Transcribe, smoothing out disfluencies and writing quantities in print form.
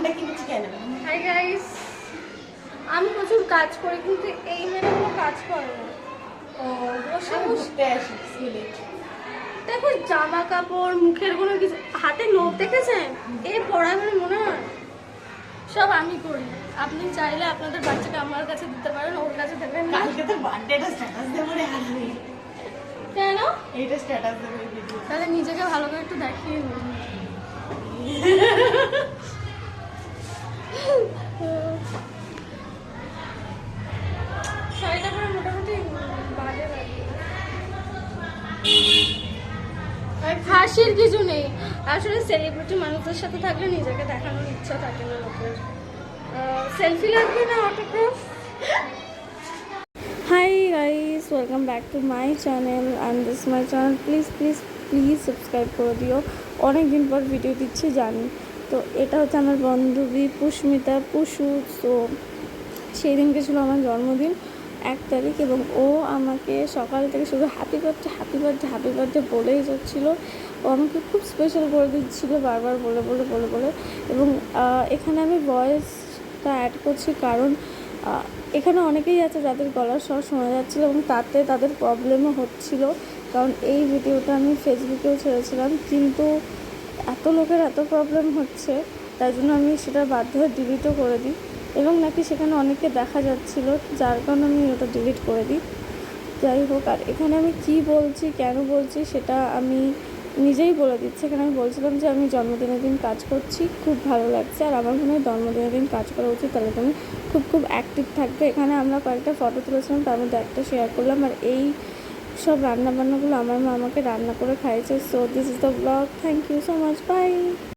বান্ডা কিনেছি কেন? Hi guys, আমি প্রচুর কাজ করি কিন্তু এই মেয়েটা কোনো কাজ করে না। ও বসে ঘুরতে আসি স্কুলে। দেখো জামা কাপড় মুখের কোনো কিছু হাতে নোট দেখেছেন এই পড়া মানে মনে হয় সব আমি করি। আপনি চাইলে আপনাদের বাচ্চাকে আমার কাছে দিতে পারেন, ওর কাছে দেবেন না। কালকে তো বার্থডেটা স্ট্যাটাস দেবো রে আসবে। কেন? এইটা স্ট্যাটাস দেবো এই ভিডিও। তাহলে নিজেকে ভালো করে একটু দেখিয়ে নিন। শাড়িটা পরে মোটামুটি বাজে লাগে। হাসির কিছু নেই, আসলে সেলিব্রিটি মানুষদের সাথে থাকলে নিজেকে দেখানোর ইচ্ছা থাকে না লোকের। সেলফি লাগবে না autograph? Hi guys, welcome back to my channel and this my channel. Please please please subscribe করে দিও। অনেক দিন পর ভিডিও দিচ্ছি জানি। তো এটা হচ্ছে আমার বান্ধবী পুষ্মিতা পুষু। তো সেই দিনকে ছিল আমার জন্মদিন 1 তারিখ, এবং ও আমাকে সকাল থেকে শুধু happy birthday happy birthday happy birthday বলেই যাচ্ছিল। ও আমাকে খুব স্পেশাল করে দিচ্ছিলো বারবার বলে বলে বলে বলে। এবং এখানে আমি ভয়েসটা অ্যাড করছি কারণ এখানে অনেকেই আছে যাদের গলার স্বর শোনা যাচ্ছিলো এবং তাতে তাদের প্রবলেমও হচ্ছিলো। কারণ এই ভিডিওটা আমি ফেসবুকেও ছেড়েছিলাম, কিন্তু এত লোকের এত প্রবলেম হচ্ছে তাই জন্য আমি সেটা বাধ্য হয়ে ডিলিটও করে দিই। এবং নাকি সেখানে অনেকে দেখা যাচ্ছিলো, যার কারণে আমি ওটা ডিলিট করে দিই। যাই হোক, আর এখানে আমি কি বলছি কেন বলছি সেটা আমি নিজেই বলে দিচ্ছি। এখানে আমি বলছিলাম যে আমি জন্মদিনের দিন কাজ করছি, খুব ভালো লাগছে, আর আমার মনে হয় জন্মদিনের দিন কাজ করা উচিত, তাহলে তুমি খুব খুব অ্যাক্টিভ থাকবে। এখানে আমরা কয়েকটা ফটো তুলেছিলাম, তার মধ্যে একটা শেয়ার করলাম। আর এই সব রান্নাবান্নাগুলো আমার মা আমাকে রান্না করে খাইয়েছে। So this is the blog. Thank you so much, by.